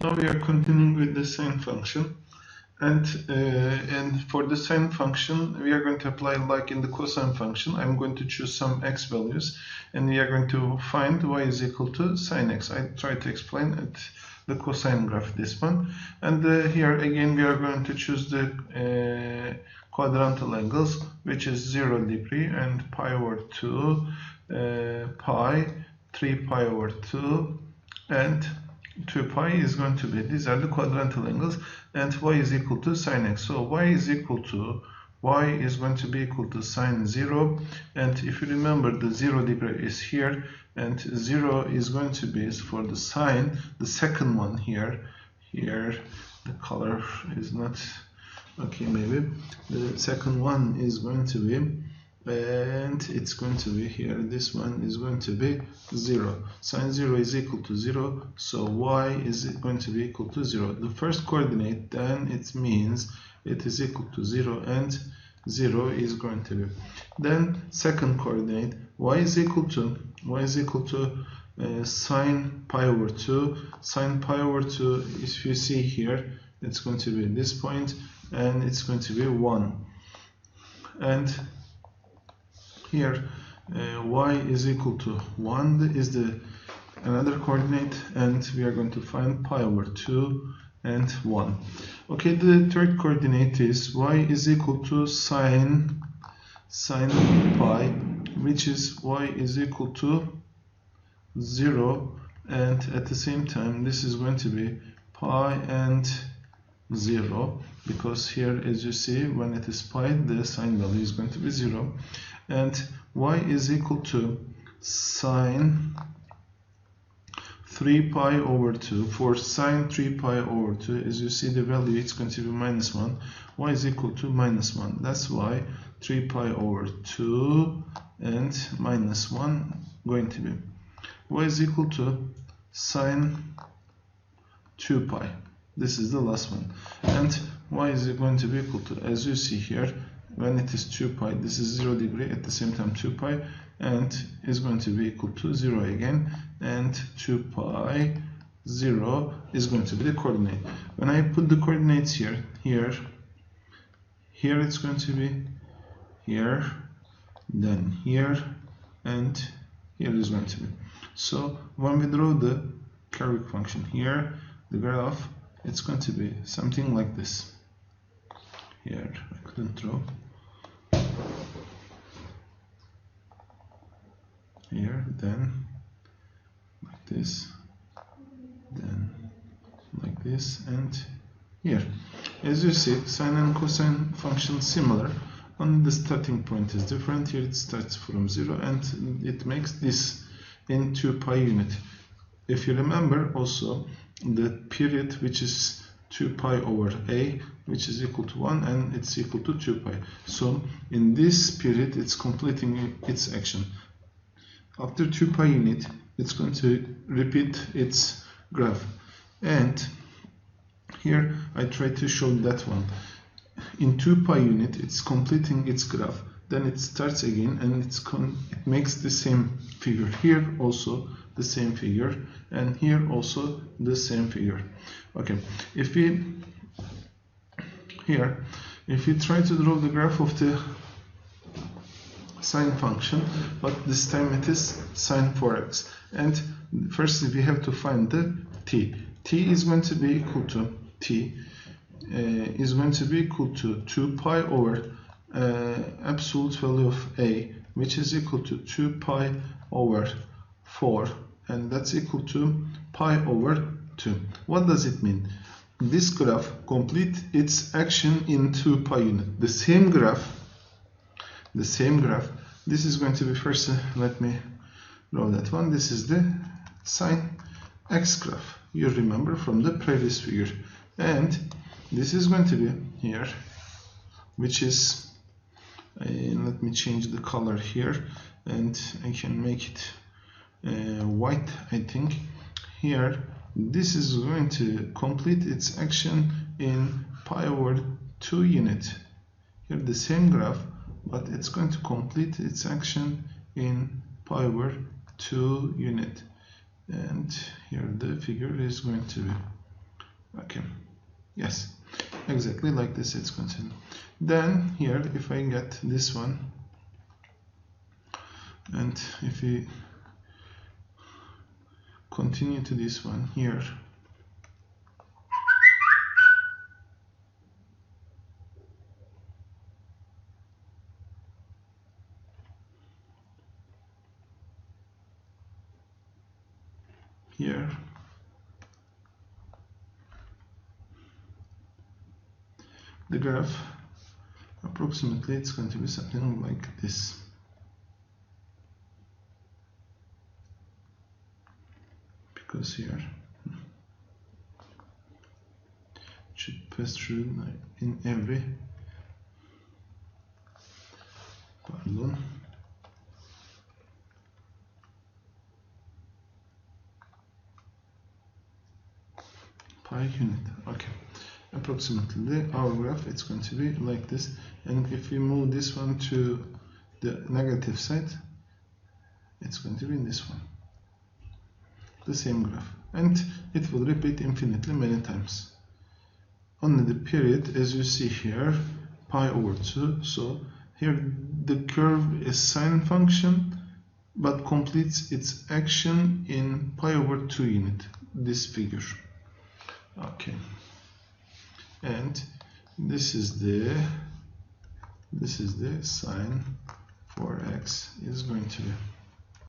Now we are continuing with the sine function, and for the sine function we are going to apply like in the cosine function. I'm going to choose some x values, and we are going to find y is equal to sine x. I try to explain it, the cosine graph, this one, and here again we are going to choose the quadrantal angles, which is 0 degree and pi over 2, pi, 3 pi over 2, and 2 pi is going to be, these are the quadrantal angles, and y is equal to sine x. So y is going to be equal to sine 0, and if you remember, the 0 degree is here, and 0 is going to be for the sine, the second one here. The color is not okay, maybe the second one is going to be, and it's going to be here, this one is going to be 0. Sine 0 is equal to 0, so y is going to be equal to 0. The first coordinate, then it means it is equal to 0, and 0 is going to be. Then second coordinate, y is equal to sine pi over 2. Sine pi over 2, if you see here, it's going to be this point, and it's going to be 1. And here y is equal to 1 is the another coordinate, and we are going to find pi over 2 and 1. Okay, the third coordinate is y is equal to sine pi, which is y is equal to 0, and at the same time this is going to be pi and 0, because here, as you see, when it is pi, the sine value is going to be 0, and y is equal to sine 3 pi over 2. For sine 3 pi over 2, as you see the value, it's going to be minus 1. Y is equal to minus 1. That's why 3 pi over 2 and minus 1 going to be. Y is equal to sine 2 pi. This is the last one. And y is going to be equal to, as you see here, when it is 2 pi, this is 0 degree, at the same time 2 pi, and is going to be equal to 0 again, and 2 pi 0 is going to be the coordinate. When I put the coordinates here it's going to be here, then here, and here is going to be. So when we draw the curve function here, the graph, it's going to be something like this. Here I couldn't draw. Here, then like this, then like this, and here. As you see, sine and cosine functions similar, only the starting point is different. Here it starts from 0, and it makes this in 2 pi unit. If you remember also the period, which is 2 pi over a, which is equal to 1, and it's equal to 2 pi. So in this period it's completing its action. After 2 pi unit, it's going to repeat its graph, and here I try to show that one. In 2 pi unit, it's completing its graph, then it starts again, and it makes the same figure. Here also the same figure, and here also the same figure. Okay, if we try to draw the graph of the sine function, but this time it is sine 4x, and firstly we have to find the t. T is going to be equal to 2 pi over absolute value of a, which is equal to 2 pi over 4, and that's equal to pi over 2. What does it mean? This graph complete its action in 2 pi unit. The same graph, this is going to be first, let me draw that one. This is the sine x graph, you remember from the previous figure, and this is going to be here, which is let me change the color here, and I can make it white, I think. Here this is going to complete its action in pi over 2 unit. Here the same graph, but it's going to complete its action in pi over 2 unit, and here the figure is going to be Okay, yes, exactly like this it's continued. Then here, if I get this one, and if we continue to this one here, here, the graph approximately it's going to be something like this. Because here it should pass through in every pi unit. Okay, approximately our graph it's going to be like this, and if we move this one to the negative side, it's going to be in this one, the same graph, and it will repeat infinitely many times. Only the period, as you see here, pi over 2. So here the curve is sine function, but completes its action in pi over 2 unit, this figure. Okay, and this is the sine for x is going to be